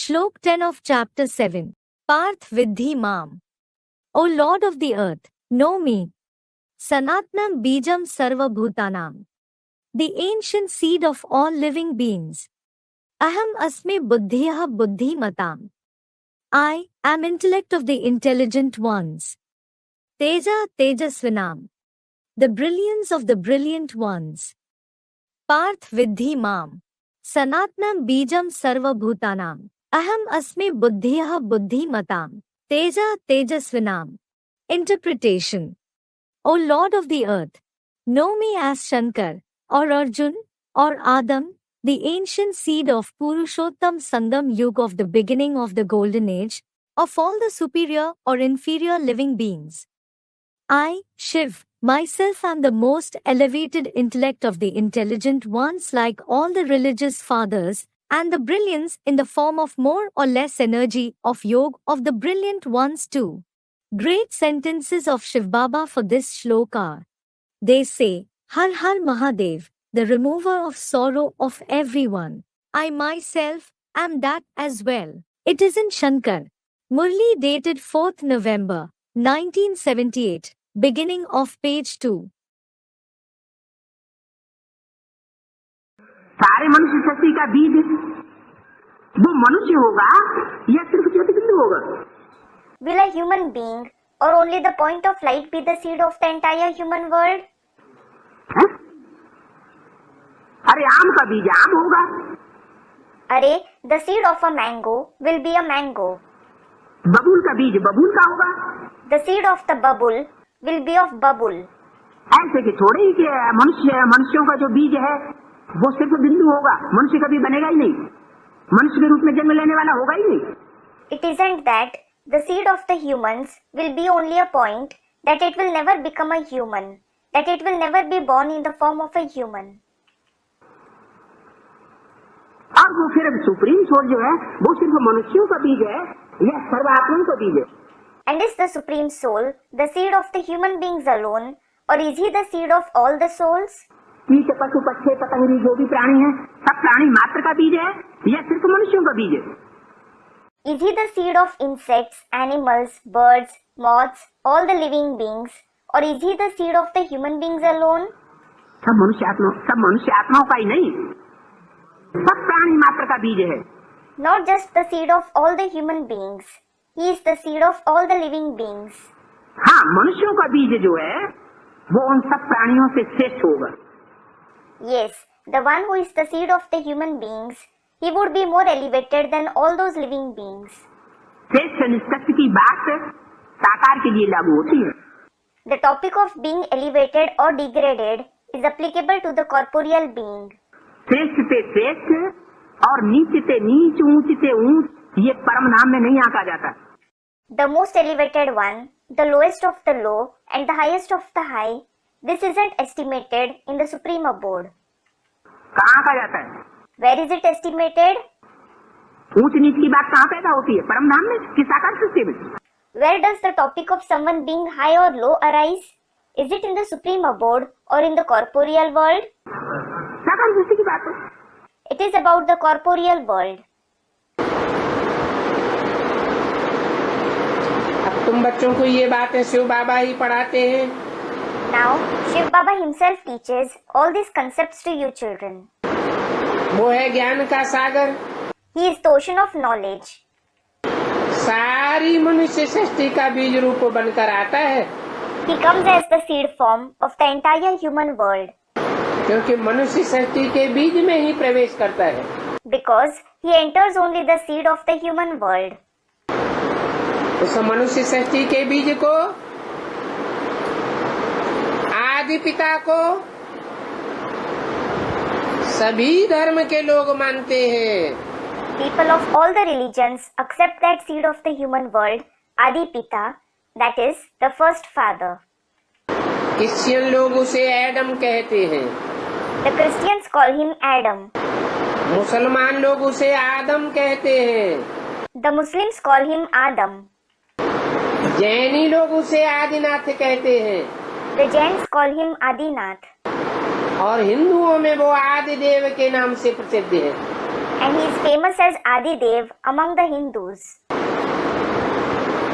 Shlok 10 of chapter 7. Parth Vidhi Mam. O Lord of the earth, know me. Sanatnam Bijam Sarva Bhutanam. The ancient seed of all living beings. Aham Asme Buddhyaha Buddhi Matam. I am intellect of the intelligent ones. Teja Tejasvinam. The brilliance of the brilliant ones. Parth Vidhi Mam. Sanatnam Bijam Sarva Bhutanam. Aham Asme Buddhyaha Buddhi Matam. Teja Tejasvinam. Interpretation. O Lord of the earth, know me as Shankar, or Arjun, or Adam, the ancient seed of Purushottam Sangam Yuga of the beginning of the golden age, of all the superior or inferior living beings. I, Shiv, myself am the most elevated intellect of the intelligent ones like all the religious fathers, and the brilliance in the form of more or less energy of yoga of the brilliant ones too. Great sentences of Shiv Baba for this shloka are. They say, Har Har Mahadev, the remover of sorrow of everyone. I myself am that as well. It is in Shankar. Murli dated 4th November, 1978, beginning of page 2. सारे मनुष्य शक्ति का बीज वो मनुष्य होगा या सिर्फ ज्योतिबिंदु होगा? Will a human being or only the point of light be the seed of the entire human world? है? अरे आम का बीज आम होगा. अरे the seed of a mango will be a mango. बबूल का बीज बबूल का होगा. The seed of the bubble will be of bubble. ऐसे कि थोड़े ही कि मनुष्यों का जो बीज है वो सिर्फ बिंदु होगा, मनुष्य कभी बनेगा ही नहीं, मनुष्य के रूप में जन्म लेने वाला होगा ही नहीं. It isn't that the seed of the humans will be only a point, that it will never become a human, that it will never be born in the form of a human. और वो फिर supreme soul जो है वो सिर्फ मनुष्यों का बीज है या सर्वात्माओं का बीज है? And is the supreme soul the seed of the human beings alone, or is he the seed of all the souls? कीट पशु पक्षी पतंगी जो भी प्राणी है सब प्राणी मात्र का बीज है या सिर्फ मनुष्यों का बीज है? Is he the seed of insects, animals, birds, moths, all the living beings, or is he the seed of the human beings alone? सब मनुष्य आत्माओं का ही नहीं, सब प्राणी मात्र का बीज है. Not just the seed of all the human beings, he is the seed of all the living beings. हाँ, मनुष्यों का बीज जो है वो उन सब प्राणियों से श्रेष्ठ होगा. Yes, the one who is the seed of the human beings, he would be more elevated than all those living beings. श्रेष्ठ निष्कर्ष की बात साकार के लिए लागू होती है. The topic of being elevated or degraded is applicable to the corporeal being. श्रेष्ठ से श्रेष्ठ और नीच से नीच, ऊंच से ऊंच ये परम धाम में नहीं आंका जाता. The most elevated one, the lowest of the low, and the highest of the high, this isn't estimated in the supreme abode. कहाँ आंका जाता है? Where is it estimated? ऊंच नीच की बात कहाँ पैदा होती है? परम धाम में, किस आकार सृष्टि में? Where does the topic of someone being high or low arise? Is it in the supreme abode or in the corporeal world? साकार सृष्टि की बात है. It is about the corporeal world. अब तुम बच्चों को ये बातें शिव बाबा ही पढ़ाते हैं. Now, Shiv Baba himself teaches all these concepts to you children. वो है ज्ञान का सागर. He is the ocean of knowledge. सारी मनुष्य सृष्टि का बीज रूप बनकर आता है. He comes as the seed form of the entire human world. क्योंकि मनुष्य सृष्टि के बीज में ही प्रवेश करता है. Because he enters only the seed of the human world. उस मनुष्य सृष्टि के बीज को, आदि पिता को सभी धर्म के लोग मानते हैं. People of all the religions accept that seed of the human world, Adi Pita, that is the first father. Christian लोग उसे एडम कहते हैं. The Christians call him Adam. मुसलमान लोग उसे आदम कहते हैं. The Muslims call him Adam. जैनी लोग उसे आदिनाथ कहते हैं. The Jains call him Adinath. और हिंदुओं में वो आदिदेव के नाम से प्रसिद्ध है. and he is famous as Adidev among the Hindus.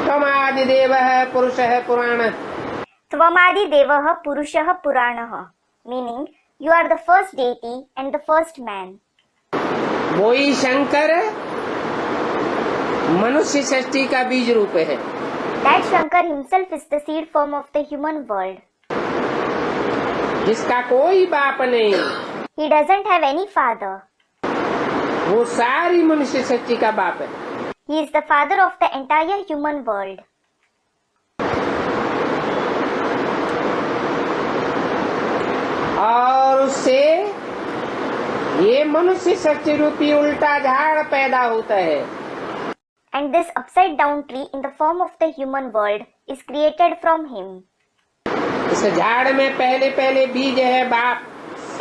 त्वमादिदेवः पुरुषः पुराणः. Tvamadidevaha Purushah Puranaha, meaning you are the first deity and the first man. वही शंकर मनुष्य सृष्टि का बीज रूप है. That Shankar himself is the seed form of the human world. जिसका कोई बाप नहीं, He doesn't have any father. वो सारी मनुष्य सृष्टि का बाप है. He is the father of the entire human world. और उससे ये मनुष्य सृष्टि रूपी उल्टा झाड़ पैदा होता है. And this upside down tree in the form of the human world is created from him. इस झाड़ में पहले पहले बीज है बाप,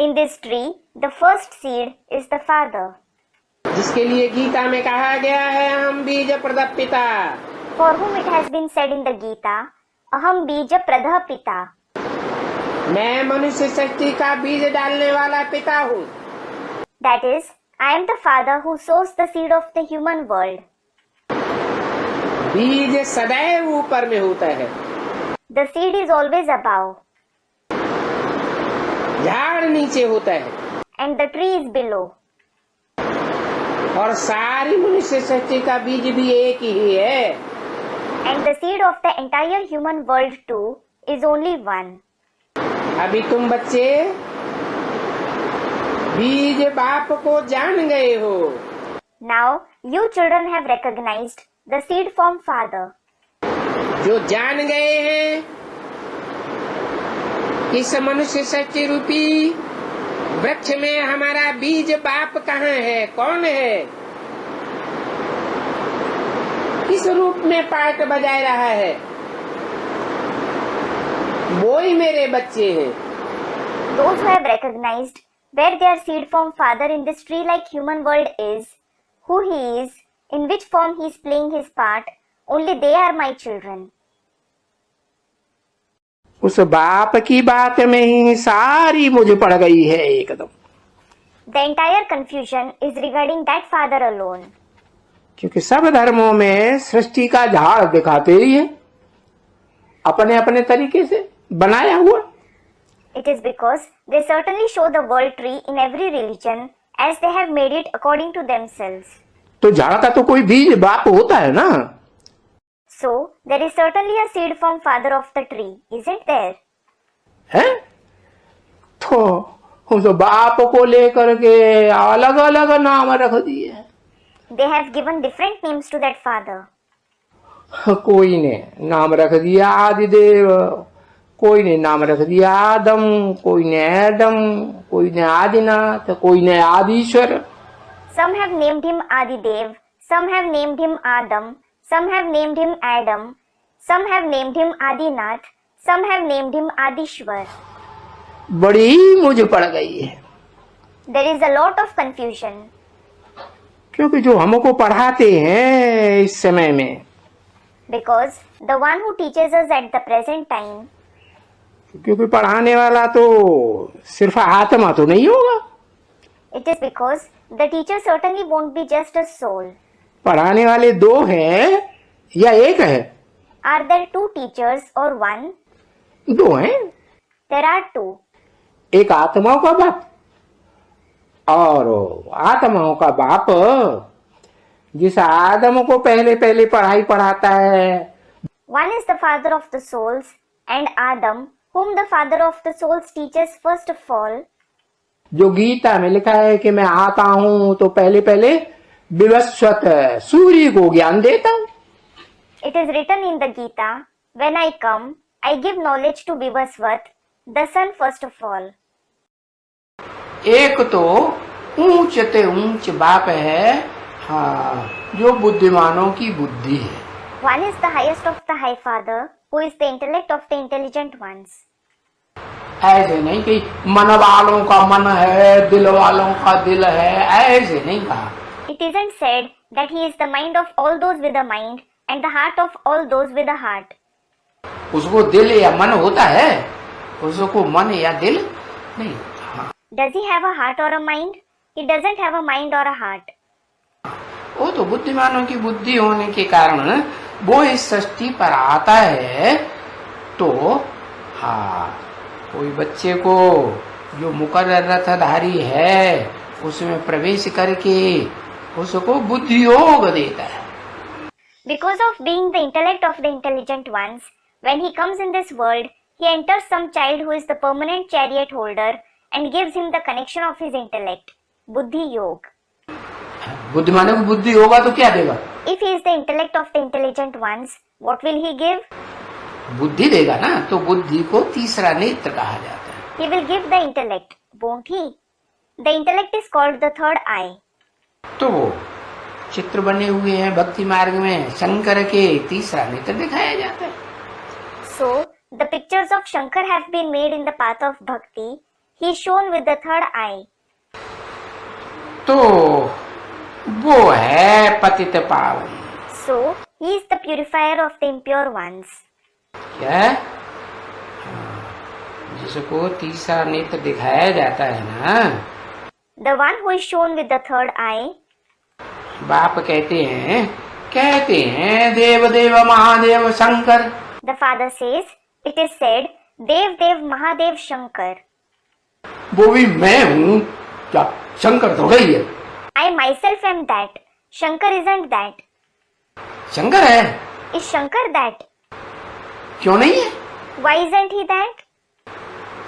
In this tree, the first seed is the father, जिसके लिए गीता में कहा गया है हम बीज प्रदः पिता. for whom it has been said in the Gita, Aham bija pradah pita. मैं मनुष्य सृष्टि का बीज डालने वाला पिता हूँ. That is, I am the father who sows the seed of the human world. बीज सदैव ऊपर में होता है, The seed is always above, झाड़ नीचे होता है. and the tree is below. और सारी मनुष्य सृष्टि का बीज भी एक ही है. And the seed of the entire human world too is only one. अभी तुम बच्चे बीज बाप को जान गए हो. Now, you children have recognized the seed form father. जो जान गए हैं इस मनुष्य सृष्टि रूपी वृक्ष में हमारा बीज बाप कहाँ है, कौन है, किस रूप में पार्ट बजा रहा है, वो ही मेरे बच्चे हैं. Those who have recognized where their seed form father in this tree like human world is, who he is, in which form he is playing his part, only they are my children. उस बाप की बात में ही सारी मुझे पड़ गई है एकदम. The entire confusion is regarding that father alone. क्योंकि सब धर्मों में सृष्टि का झाड़ दिखाते ही है, अपने अपने तरीके से बनाया हुआ. It is because they certainly show the world tree in every religion as they have made it according to themselves. तो झाड़ का तो कोई बीज बाप होता है ना. So, there is certainly a seed form father of the tree, isn't there? है तो उस बाप को लेकर के अलग अलग नाम रख दिए. They have given different names to that father. कोई ने नाम रख दिया आदिदेव, कोई ने नाम रख दिया आदम, कोई ने एडम, कोई ने आदिनाथ, कोई ने Adishwar. Some have named him Adidev, some have named him Adam, some have named him Adam, some have named him Adinath, some have named him Adishwar. बड़ी मुझे पड़ गई है. There is a lot of confusion क्योंकि जो हमको पढ़ाते हैं इस समय में, because the one who teaches us at the present time, क्योंकि पढ़ाने वाला तो सिर्फ आत्मा तो नहीं होगा. it is because the teacher certainly won't be just a soul. पढ़ाने वाले दो हैं या एक है? Are there two teachers or one? दो हैं. There are two. एक आत्माओं का बाप और आत्माओं का बाप जिस आदम को पहले पहले पढ़ाई पढ़ाता है. One is the father of the souls, and Adam, whom the father of the souls teaches first of all. जो गीता में लिखा है कि मैं आता हूं तो पहले पहले विवस्वत सूर्य को ज्ञान देता हूं. It is written in the Gita, when I come, I give knowledge to Vivasvat, the sun first of all. एक तो ऊंच ते ऊंच बाप है, हाँ, जो बुद्धिमानों की बुद्धि है. One is the highest of the high father, who is the intellect of the intelligent ones. ऐसे नहीं कि मन वालों का मन है, दिल वालों का दिल है, ऐसे नहीं कहा. It isn't said that he is the mind of all those with a mind and the heart of all those with a heart. उसको दिल या मन होता है, उसको मन या दिल नहीं. Does he have a heart or a mind? He doesn't have a mind or a heart. वो तो बुद्धिमानों की बुद्धि होने के कारण वो इस सृष्टि पर आता है। तो हाँ, कोई बच्चे को जो मुकर्रर रथधारी है उसमें प्रवेश करके उसको बुद्धि योग देता है। Because of being the intellect of the intelligent ones, when he comes in this world, he enters some child who is the permanent chariot holder and gives him the connection of his intellect, Buddhi Yoga. बुद्धिमानों को बुद्धि होगा तो क्या देगा? If he is the intellect of the intelligent ones, what will he give? बुद्धि देगा ना, तो बुद्धि को तीसरा नेत्र कहा जाता है। He will give the intellect, won't he? The intellect is called the third eye. तो वो चित्र बने हुए हैं भक्ति मार्ग में शंकर के, तीसरा नेत्र दिखाया जाता है। So, the pictures of Shankar have been made in the path of bhakti. He is shown with the third eye. तो वो है पतित पावन। So, he is the purifier of the impure ones. क्या है? जिसको तीसरा नेत्र दिखाया जाता है ना, The one who is shown with the third eye. बाप कहते हैं देव देव Mahadev Shankar. The father says, it is said, Dev Dev Mahadev Shankar. वो भी मैं हूँ क्या? शंकर तो गई है। I myself am that. Shankar isn't that. Shankar है, Is Shankar that? क्यों नहीं है? Why isn't he that?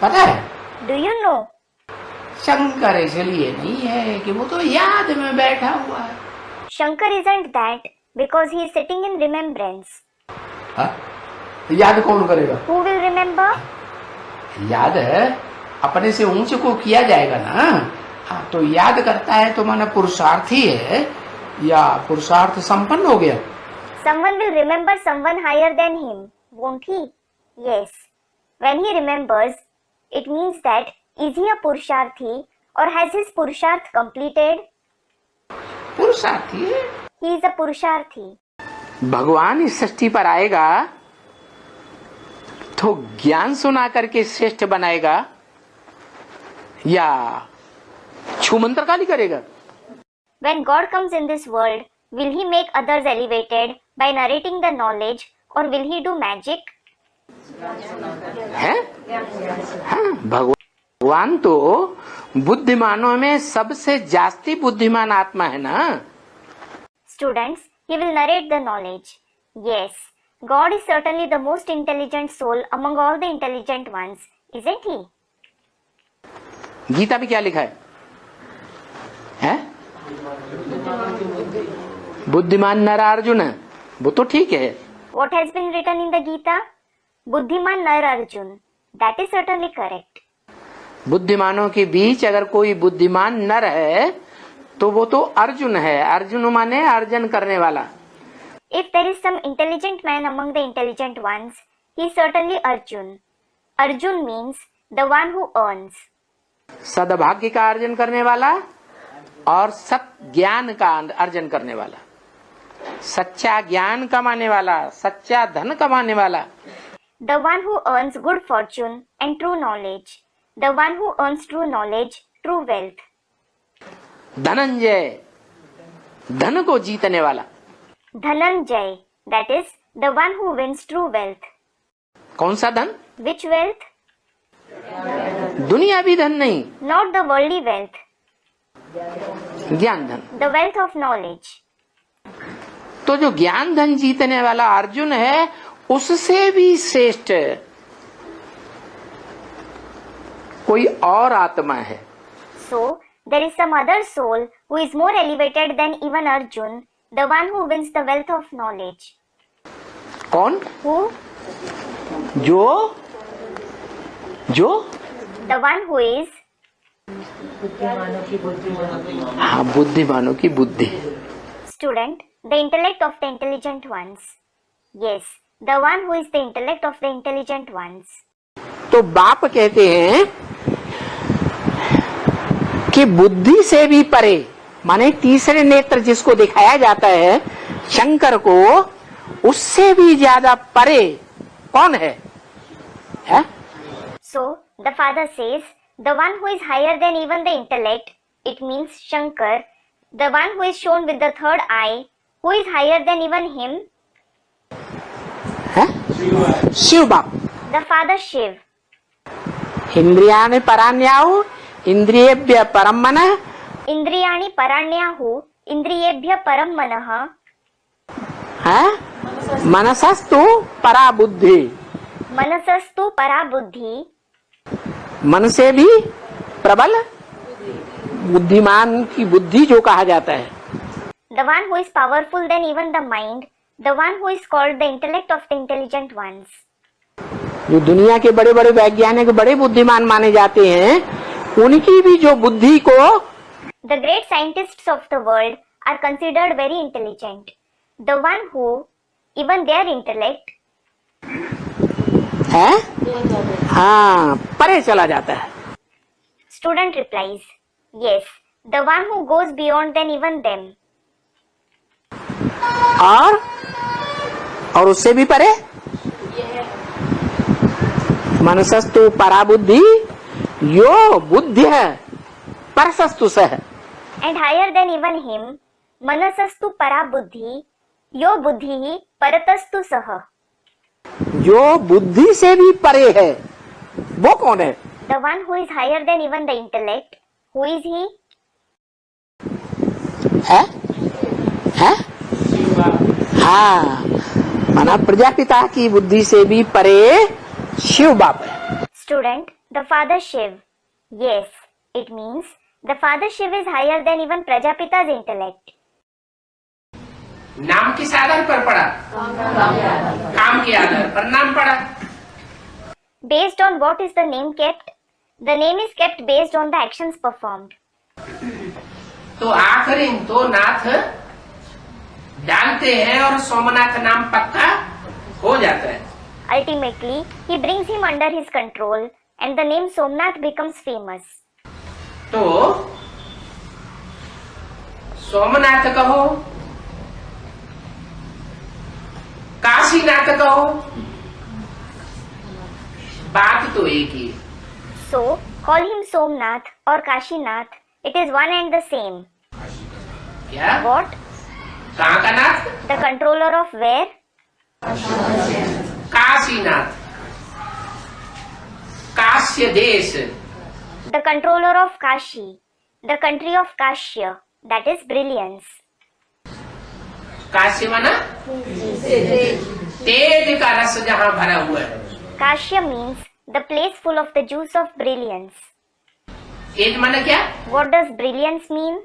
पता है, Do you know? शंकर इसलिए नहीं है कि वो तो याद में बैठा हुआ है। Shankar isn't that because he is sitting in remembrance. हाँ? याद कौन करेगा? Who will remember? याद है अपने से ऊंचे को किया जाएगा ना। हाँ, तो याद करता है तो माना पुरुषार्थी है या पुरुषार्थ संपन्न हो गया। Someone will remember someone higher than him, won't he? Yes. When he remembers, it means that is he a Purusharthi or has his Purusharth completed? पुरुषार्थी है। He is a Purusharthi. भगवान इस सृष्टि पर आएगा तो ज्ञान सुना करके श्रेष्ठ बनाएगा या छू मंत्र काली करेगा? When God comes in this world, will he make others elevated by narrating the knowledge or will he do magic? है? हाँ, भगवान तो बुद्धिमानों में सबसे जास्ती बुद्धिमान आत्मा है ना। Students, he will narrate the knowledge. Yes, God is certainly the most intelligent soul among all the intelligent ones, isn't he? Gita में क्या लिखा है? हैं? बुद्धिमान नर अर्जुन, वो तो ठीक है। What has been written in the Gita? Buddhiman Nar Arjun. That is certainly correct. बुद्धिमानों के बीच अगर कोई बुद्धिमान नर है तो वो तो अर्जुन है। अर्जुन माने अर्जन करने वाला। If there is some intelligent man among the intelligent ones, he is certainly Arjun. Arjun means the one who earns. सद्भाग्य का अर्जन करने वाला और सत ज्ञान का अर्जन करने वाला, सच्चा ज्ञान कमाने वाला, सच्चा धन कमाने वाला। The one who earns good fortune and true knowledge. The one who earns true knowledge, true wealth. Dhananjay, धन को जीतने वाला। Dhananjay, that is the one who wins true wealth. कौन सा धन? Which wealth? दुनियावी धन नहीं, Not the worldly wealth. ज्ञान धन। The wealth of knowledge. तो जो ज्ञान धन जीतने वाला अर्जुन है उससे भी श्रेष्ठ कोई और आत्मा है। So, there is some other soul who is more elevated than even Arjun, the one who wins the wealth of knowledge. कौन? Who? जो The one who is हाँ, बुद्धिमानों की बुद्धि। student, the intellect of the intelligent ones. Yes, the one who is the intellect of the intelligent ones. तो बाप कहते हैं कि बुद्धि से भी परे, माने तीसरे नेत्र जिसको दिखाया जाता है शंकर को, उससे भी ज्यादा परे कौन है? So, the father says, the one who is higher than even the intellect, it means Shankar, The one who is shown with the third eye, who is higher than even him? है शिव बाप। The Father Shiv. इंद्रियाणि पराण्याहु इंद्रियेभ्य परम मनः। Indriyani paranyahu, indriyebhya param manah. है मनसस्तु परा बुद्धि। Manasastu para buddhi. मन से भी प्रबल बुद्धिमान की बुद्धि जो कहा जाता है। The one who is powerful than even the mind, the one who is called the intellect of the intelligent ones. जो दुनिया के बड़े बड़े वैज्ञानिक बड़े बुद्धिमान माने जाते हैं, उनकी भी जो बुद्धि को The great scientists of the world are considered very intelligent. The one who, even their intellect, है हाँ परे चला जाता है। student replies, yes, the one who goes beyond than even them. और उससे भी परे मनसस्तु परा बुद्धि यो बुद्धि है परसस्तु सह। And higher than even him, manasastu para buddhi, yo buddhi paratastu sah. जो बुद्धि से भी परे है वो कौन है? The one who is higher than even the intellect, who is he? है हाँ माना प्रजापिता की बुद्धि से भी परे शिव बाप है। Student, the Father Shiv. Yes, it means the Father Shiv is higher than even Prajapita's intellect. नाम किस आधार पर पड़ा? काम के आधार पर नाम पड़ा। Based on what is the name kept? The name is kept based on the actions performed. तो आखिरी तो नाथ डालते हैं और सोमनाथ नाम पक्का हो जाता है। Ultimately, he brings him under his control and the name Somnath becomes famous. तो सोमनाथ कहो काशीनाथ कहो बात तो एक ही। So, call him Somnath or Kashinath, it is one and the same. क्या? What? कहाँ का नाथ? The controller of where? Kashinath काश्य देश। The controller of Kashi, the country of Kashya, that is brilliance. काश्य माना तेज का रस जहाँ भरा हुआ है। Kashya means the place full of the juice of brilliance. तेज माना क्या? What does brilliance mean?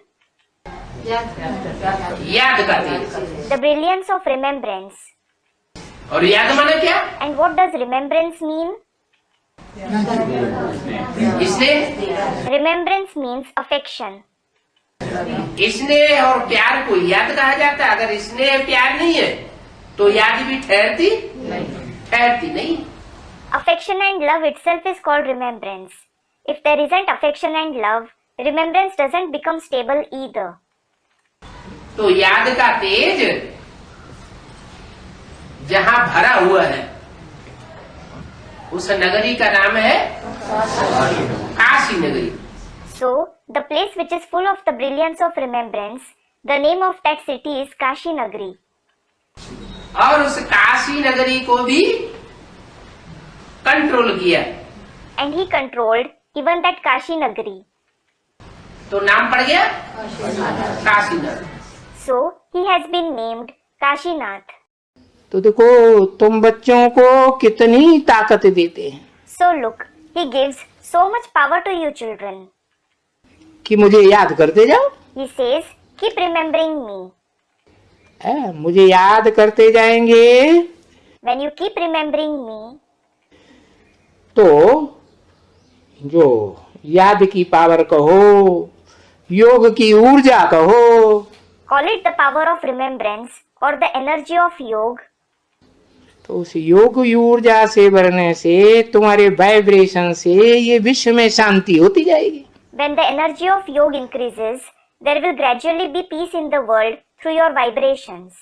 याद का तेज। The brilliance of remembrance. और याद माना क्या? And what does remembrance mean? इसने Remembrance means affection. स्नेह और प्यार को याद कहा जाता है। अगर स्नेह प्यार नहीं है तो याद भी ठहरती नहीं। Affection and love itself is called remembrance. If there isn't affection and love, remembrance doesn't become stable either. तो याद का तेज जहाँ भरा हुआ है उस नगरी का नाम है काशी नगरी। So, the place which is full of the brilliance of remembrance, the name of that city is Kashi Nagari. और उस काशी नगरी को भी कंट्रोल किया। And he controlled even that Kashi Nagari. तो नाम पड़ गया Kashinath. So, he has been named Kashinath. तो देखो तुम बच्चों को कितनी ताकत देते हैं। So look, he gives so much power to you children. कि मुझे याद करते जाओ। He says, keep remembering me. मुझे याद करते जाएंगे When you keep remembering me, तो जो याद की पावर कहो, योग की ऊर्जा कहो, call it the power of remembrance or the energy of yoga. तो उस योग ऊर्जा से भरने से तुम्हारे वाइब्रेशन से ये विश्व में शांति होती जाएगी। When the energy of yoga increases, there will gradually be peace in the world through your vibrations.